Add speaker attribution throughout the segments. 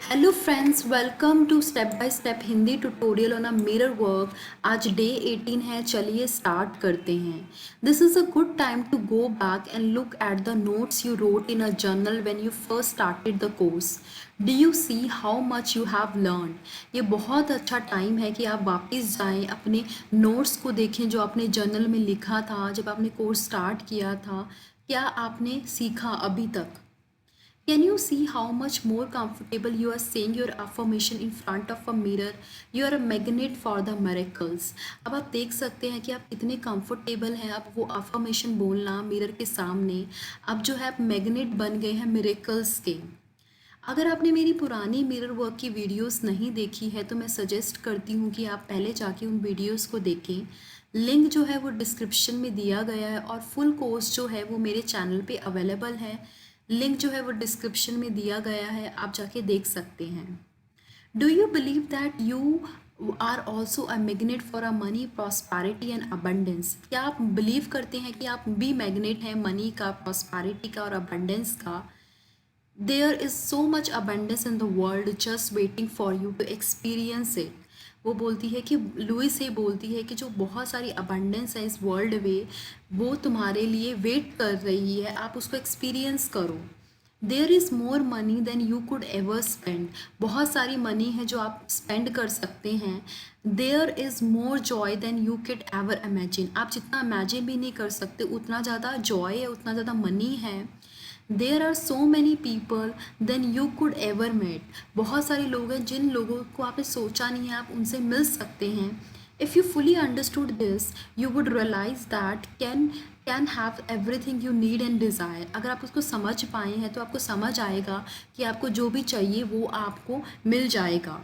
Speaker 1: Hello friends, welcome to step by step Hindi tutorial on a mirror work. आज day 18 है, चलिए start करते हैं। This is a good time to go back and look at the notes you wrote in a journal when you first started the course. Do you see how much you have learn. ये बहुत अच्छा time है कि आप वापस जाएं, अपने notes को देखें जो आपने जर्नल में लिखा था जब आपने कोर्स स्टार्ट किया था। क्या आपने सीखा अभी तक? Can you see how much more comfortable you are saying your affirmation in front of a mirror? You are a magnet for the miracles. अब आप देख सकते हैं कि आप कितने कंफर्टेबल हैं अब वो अफर्मेशन बोलना मिरर के सामने। अब जो है आप मैग्नेट बन गए हैं मिरेकल्स के। अगर आपने मेरी पुरानी मिरर वर्क की वीडियोस नहीं देखी है तो मैं सजेस्ट करती हूँ कि आप पहले जाके उन वीडियोस को देखें। लिंक जो है वो डिस्क्रिप्शन में दिया गया है और फुल कोर्स जो है वो मेरे चैनल पे अवेलेबल है। लिंक जो है वो डिस्क्रिप्शन में दिया गया है, आप जाके देख सकते हैं। Do you believe that you are also a magnet for a money, prosperity and abundance? क्या आप बिलीव करते हैं कि आप भी मैग्नेट हैं मनी का, प्रॉस्पैरिटी का और अबंडेंस का? There is so much abundance in the world just waiting for you to experience it. वो बोलती है कि लुइस ये बोलती है कि जो बहुत सारी अबंडेंस है इस वर्ल्ड में वो तुम्हारे लिए वेट कर रही है, आप उसको एक्सपीरियंस करो। There is more money than you could ever spend. बहुत सारी मनी है जो आप स्पेंड कर सकते हैं। There is more joy than you could ever imagine. आप जितना इमेजिन भी नहीं कर सकते उतना ज़्यादा जॉय है, उतना ज़्यादा मनी है। There are so many people than you could ever met. बहुत सारे लोग हैं जिन लोगों को आपने सोचा नहीं है आप उनसे मिल सकते हैं। If you fully understood this you would realize that can have everything you need and desire. अगर आप उसको समझ पाए हैं तो आपको समझ आएगा कि आपको जो भी चाहिए वो आपको मिल जाएगा।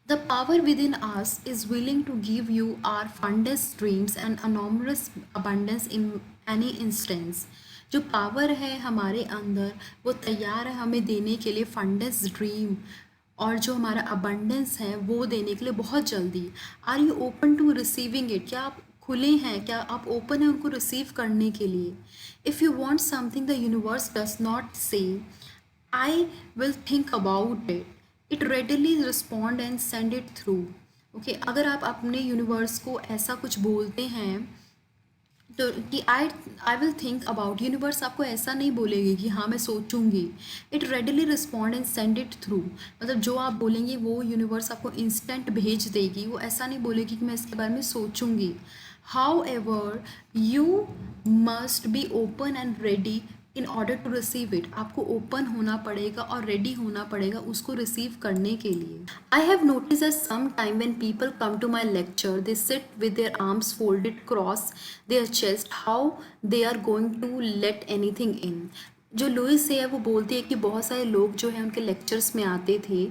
Speaker 1: The power within us is willing to give you our fondest dreams and enormous abundance in any instance. जो पावर है हमारे अंदर वो तैयार है हमें देने के लिए फंडेस्ट ड्रीम और जो हमारा अबंडेंस है वो देने के लिए बहुत जल्दी। Are you open to receiving it? क्या आप खुले हैं, क्या आप ओपन हैं उनको रिसीव करने के लिए? If you want something the universe does not से I will think about it. It readily respond and send it through. Okay अगर आप अपने यूनिवर्स को ऐसा कुछ बोलते हैं तो कि I will think about, universe आपको ऐसा नहीं बोलेगी कि हाँ मैं सोचूंगी। It readily respond and send it through. मतलब जो आप बोलेंगे वो यूनिवर्स आपको इंस्टेंट भेज देगी, वो ऐसा नहीं बोलेगी कि मैं इसके बारे में सोचूंगी। However you must be open and ready in order to receive it. आपको ओपन होना पड़ेगा और रेडी होना पड़ेगा उसको रिसीव करने के लिए। I have notice at some time when people come to my lecture they sit with their arms folded cross their chest, how they are going to let anything in. जो Louise है वो बोलती है कि बहुत सारे लोग जो है उनके लेक्चर्स में आते थे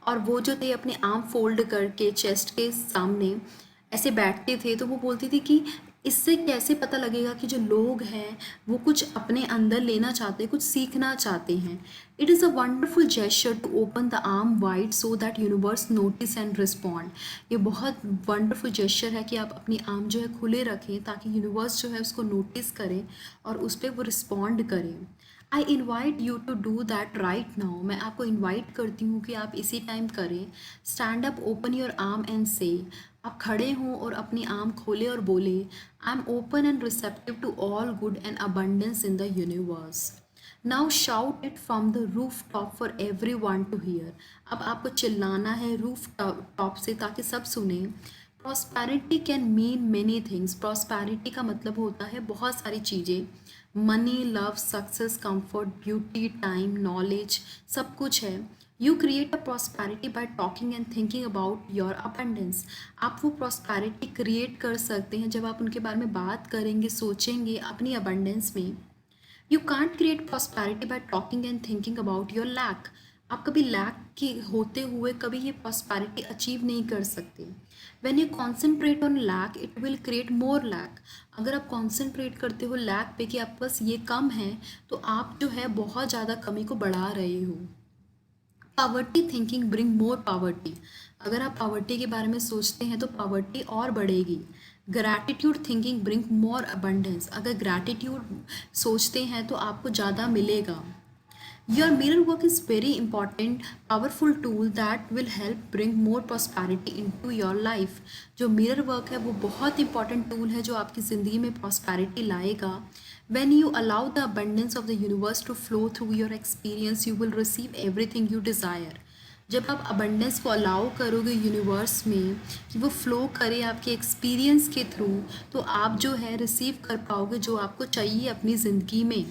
Speaker 1: और वो जो थे अपने आर्म फोल्ड करके चेस्ट के सामने ऐसे बैठते थे, तो वो बोलती थी कि इससे कैसे पता लगेगा कि जो लोग हैं वो कुछ अपने अंदर लेना चाहते हैं, कुछ सीखना चाहते हैं। It is a wonderful gesture to open the arm wide so that universe notice and respond. ये बहुत वंडरफुल जेस्चर है कि आप अपनी आर्म जो है खुले रखें ताकि यूनिवर्स जो है उसको नोटिस करें और उस पर वो रिस्पॉन्ड करें। I invite you to do that right now. मैं आपको इन्वाइट करती हूँ कि आप इसी टाइम करें। Stand up, open your arm and से। आप खड़े हों और अपनी आर्म खोले और बोले I am open and receptive to all good and abundance in the universe. Now shout it from the roof top for every one to hear. अब आपको चिल्लाना है रूफ टॉप से ताकि सब सुने। Prosperity can mean many things. Prosperity का मतलब होता है बहुत सारी चीज़ें। Money, love, success, comfort, beauty, time, knowledge, सब कुछ है। You create a prosperity by talking and thinking about your abundance. आप वो प्रॉस्पैरिटी क्रिएट कर सकते हैं जब आप उनके बारे में बात करेंगे, सोचेंगे अपनी अबंडेंस में। You can't create prosperity by talking and thinking about your lack. आप कभी लैक की होते हुए कभी ये प्रॉस्पैरिटी अचीव नहीं कर सकते। When you concentrate on lack it will create more lack. अगर आप कॉन्सेंट्रेट करते हो लैक पे कि आपके पास ये कम है तो आप जो है बहुत ज़्यादा कमी को बढ़ा रहे हो। Poverty thinking bring more poverty. अगर आप पावर्टी के बारे में सोचते हैं तो पावर्टी और बढ़ेगी। Gratitude thinking bring more abundance. अगर ग्रैटिट्यूड सोचते हैं तो आपको ज़्यादा मिलेगा। Your mirror work is very important, powerful tool that will help bring more prosperity into your life. जो mirror work है वो बहुत important tool है जो आपकी ज़िंदगी में prosperity लाएगा. When you allow the abundance of the universe to flow through your experience, you will receive everything you desire. जब आप abundance को allow करोगे यूनिवर्स में कि वो फ्लो करे आपके एक्सपीरियंस के थ्रू, तो आप जो है रिसीव कर पाओगे जो आपको चाहिए अपनी ज़िंदगी में.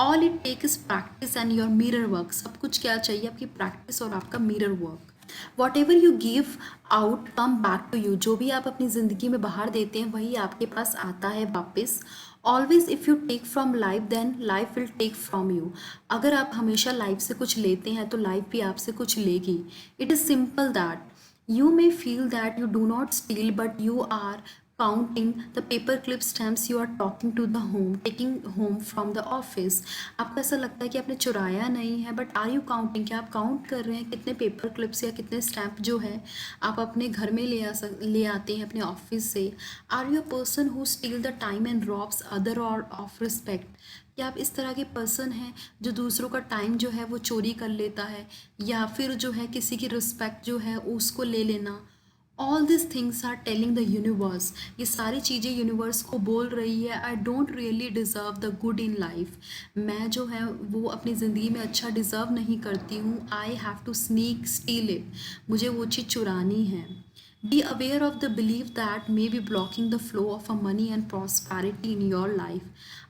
Speaker 1: All it take is practice and your mirror work. सब कुछ क्या चाहिए, आपकी प्रैक्टिस और आपका mirror work. Whatever you give out come back to you. जो भी आप अपनी ज़िंदगी में बाहर देते हैं वही आपके पास आता है वापस. Always if you take from life then life will take from you. अगर आप हमेशा लाइफ से कुछ लेते हैं तो लाइफ भी आपसे कुछ लेगी. It is simple that. You may feel that you do not steal, but you are counting the paperclip stamps you are talking to the home, taking home from the office. आपको ऐसा लगता है कि आपने चुराया नहीं है, बट आर यू काउंटिंग, क्या आप काउंट कर रहे हैं कितने पेपर क्लिप्स या कितने स्टैम्प जो है आप अपने घर में ले आते हैं अपने ऑफिस से. Are you a person who steal the time and robs other or of respect. क्या आप इस तरह के पर्सन हैं जो दूसरों का टाइम जो है वो चोरी कर लेता है या फिर जो है किसी की रिस्पेक्ट जो है उसको ले लेना. All this things are telling the universe. ये सारी चीज़ें यूनिवर्स को बोल रही है I don't really deserve the good in life. मैं जो है वो अपनी ज़िंदगी में अच्छा डिज़र्व नहीं करती हूँ. I have to sneak steal it. मुझे वो चीज़ चुरानी है. Be aware of the belief that may be blocking the flow of a money and prosperity in your life.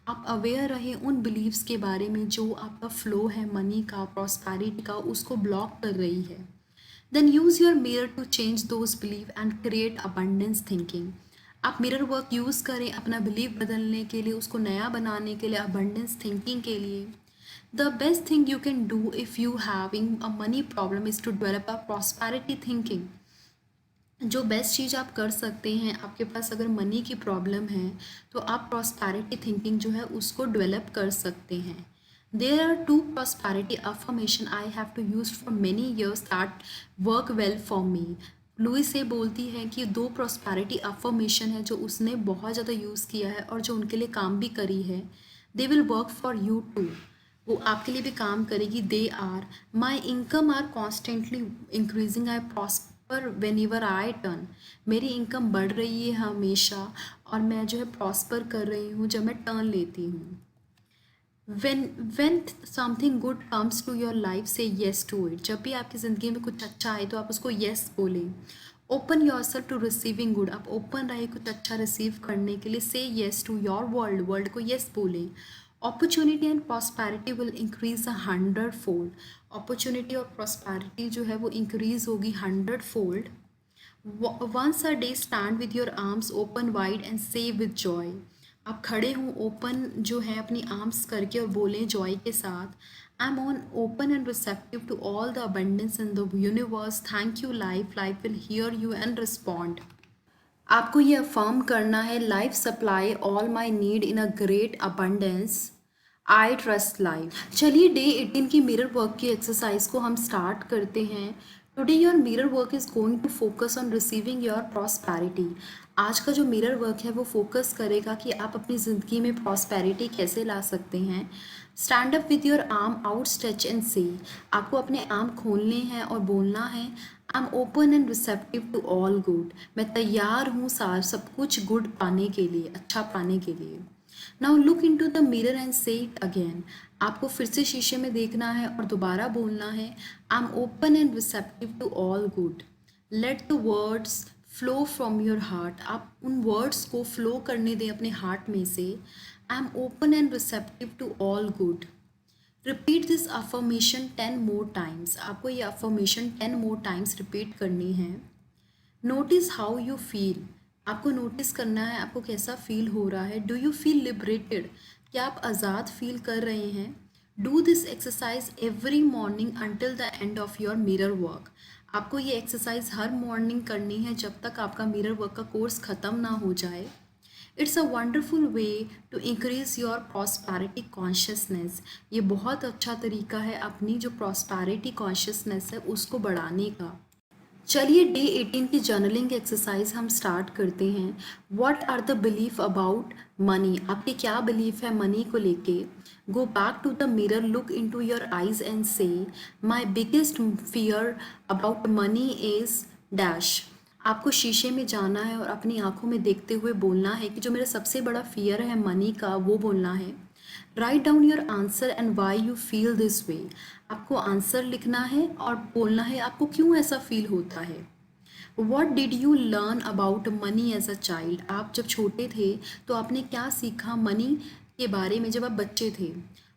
Speaker 1: आप अवेयर रहें उन बिलीव्स के बारे में जो आपका फ्लो है मनी का, प्रॉस्पैरिटी का, उसको ब्लॉक कर रही है. Then use your mirror to change those belief and create abundance thinking. आप मिरर वर्क यूज़ करें अपना बिलीव बदलने के लिए, उसको नया बनाने के लिए, अबंडेंस थिंकिंग के लिए. The best thing you can do if you having a money problem is to develop a prosperity thinking. जो बेस्ट चीज़ आप कर सकते हैं, आपके पास अगर मनी की प्रॉब्लम है तो आप प्रॉस्पैरिटी थिंकिंग जो है उसको डेवलप कर सकते हैं. There are two prosperity affirmation I have to use for many years that work well for me. Louise से बोलती है कि 2 प्रॉस्पैरिटी अफर्मेशन है जो उसने बहुत ज़्यादा यूज़ किया है और जो उनके लिए काम भी करी है. They will work for you too. वो आपके लिए भी काम करेगी. They are my income are constantly increasing, I prosper whenever I turn. मेरी इनकम बढ़ रही है हमेशा और मैं जो है प्रॉस्पर कर रही हूँ जब मैं टर्न लेती हूँ. when something good comes to your life say yes to it. जब भी आपकी ज़िंदगी में कुछ अच्छा आए तो आप उसको येस बोलें. Open your self to receiving good. आप ओपन रहे कुछ अच्छा रिसीव करने के लिए. Say yes to your world. World को येस बोलें. Opportunity and prosperity will increase 100 fold. Opportunity और प्रॉस्पैरिटी जो है वो इंक्रीज होगी 100 fold. Once a day stand with your arms open wide and say with joy. आप खड़े हों ओपन जो है अपनी आर्म्स करके और बोलें जॉय के साथ. I am on open and receptive to all the abundance in the universe. Thank you life. Life will hear you and respond. आपको ये अफर्म करना है life supply all my need in a great abundance. I trust life. चलिए day 18 की mirror work की exercise को हम start करते हैं. Today your mirror work is going to focus on receiving your prosperity. आज का जो मिरर वर्क है वो फोकस करेगा कि आप अपनी ज़िंदगी में प्रॉस्पैरिटी कैसे ला सकते हैं. Stand up with your arm out stretch and say. आपको अपने आर्म खोलने हैं और बोलना है I am open and receptive to all good. मैं तैयार हूँ सब कुछ गुड पाने के लिए, अच्छा पाने के लिए. Now look into the mirror and say it again. आपको फिर से शीशे में देखना है और दोबारा बोलना है I am open and receptive to all good. Let the words flow from your heart. आप उन वर्ड्स को फ्लो करने दें अपने हार्ट में से. I am open and receptive to all good. Repeat this affirmation 10 more times. आपको ये अफर्मेशन 10 मोर टाइम्स रिपीट करनी है. Notice how you feel. आपको नोटिस करना है आपको कैसा फील हो रहा है. Do you feel liberated. क्या आप आज़ाद फील कर रहे हैं. Do this exercise every morning until the end of your mirror work. आपको ये एक्सरसाइज हर मॉर्निंग करनी है जब तक आपका मिरर वर्क का कोर्स ख़त्म ना हो जाए. It's a wonderful way to increase your prosperity consciousness. ये बहुत अच्छा तरीका है अपनी जो प्रॉस्पैरिटी कॉन्शियसनेस है उसको बढ़ाने का. चलिए डे 18 की जर्नलिंग एक्सरसाइज हम स्टार्ट करते हैं। What are the belief about money, आपके क्या बिलीफ है मनी को लेके। Go back to the mirror, look into your eyes and say my biggest fear about money is dash. आपको शीशे में जाना है और अपनी आंखों में देखते हुए बोलना है कि जो मेरा सबसे बड़ा फियर है मनी का, वो बोलना है। Write down your answer and why you feel this way. आपको आंसर लिखना है और बोलना है आपको क्यों ऐसा फील होता है। What did you learn about money as a child, आप जब छोटे थे तो आपने क्या सीखा मनी के बारे में जब आप बच्चे थे।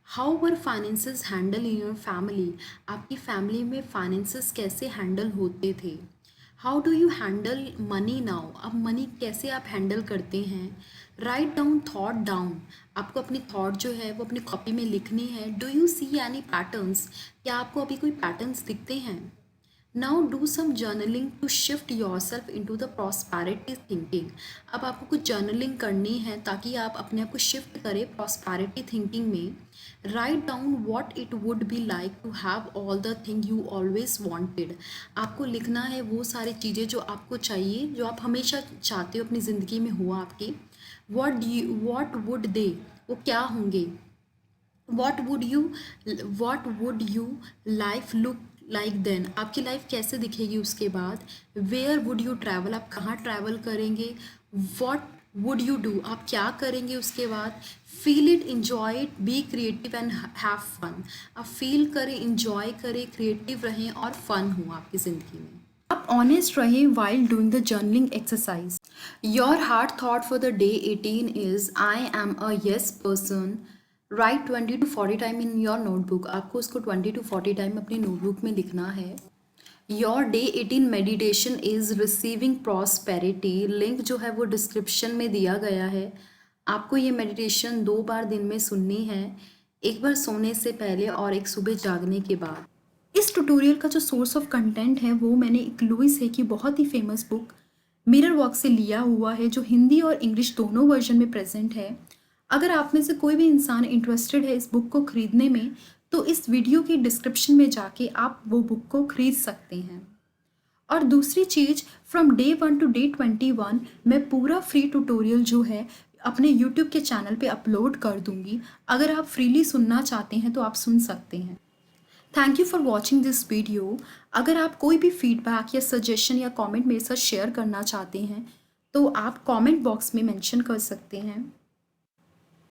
Speaker 1: How were finances handle in your family, आपकी फैमिली में फाइनेंसेस कैसे हैंडल होते थे। How do you handle money now, अब मनी कैसे आप हैंडल करते हैं। राइट डाउन थॉट डाउन, आपको अपनी थॉट जो है वो अपनी कॉपी में लिखनी है। Do you see any patterns, क्या आपको अभी कोई पैटर्न्स दिखते हैं। Now do some journaling to shift your self into the prosperity thinking, अब आपको कुछ जर्नलिंग करनी है ताकि आप अपने आप को शिफ्ट करें प्रॉस्पैरिटी थिंकिंग में। Right down what it would be like to have all the thing you always wanted, आपको लिखना है वो सारी चीज़ें जो आपको चाहिए, जो आप हमेशा चाहते हो अपनी ज़िंदगी में हुआ आपकी। वॉट वुड दे, वो क्या होंगे। What would you life look like then, आपकी लाइफ कैसे दिखेगी उसके बाद। वेयर वुड यू ट्रैवल, आप कहाँ ट्रैवल करेंगे। वॉट वुड यू डू, आप क्या करेंगे उसके बाद। Feel it, enjoy it, be creative and have fun, आप फील करें, इन्जॉय करें, क्रिएटिव रहें और फन हो आपकी ज़िंदगी में। आप ऑनेस्ट रहें while doing the journaling exercise. Your heart thought for the day 18 is I am a yes person. Right 20 to 40 time in your notebook, आपको उसको 20 to 40 टाइम अपनी नोटबुक में लिखना है। Your day 18 meditation is receiving prosperity, link जो है वो description में दिया गया है। आपको ये मेडिटेशन 2 बार दिन में सुननी है, एक बार सोने से पहले और एक सुबह जागने के बाद। इस ट्यूटोरियल का जो सोर्स ऑफ कंटेंट है वो मैंने एक लुइस है की बहुत ही फेमस बुक मिरर वर्क से लिया हुआ है, जो हिंदी और इंग्लिश दोनों वर्जन में प्रेजेंट है। अगर आप में से कोई भी इंसान इंटरेस्टेड है इस बुक को खरीदने में, तो इस वीडियो की डिस्क्रिप्शन में जाके आप वो बुक को खरीद सकते हैं। और दूसरी चीज़, फ्रॉम डे 1 to डे 21 मैं पूरा फ्री ट्यूटोरियल जो है अपने यूट्यूब के चैनल पे अपलोड कर दूंगी। अगर आप फ्रीली सुनना चाहते हैं तो आप सुन सकते हैं। Thank you for watching this video. अगर आप कोई भी फीडबैक या सजेशन या कमेंट मेरे साथ शेयर करना चाहते हैं तो आप कमेंट बॉक्स में मेंशन कर सकते हैं।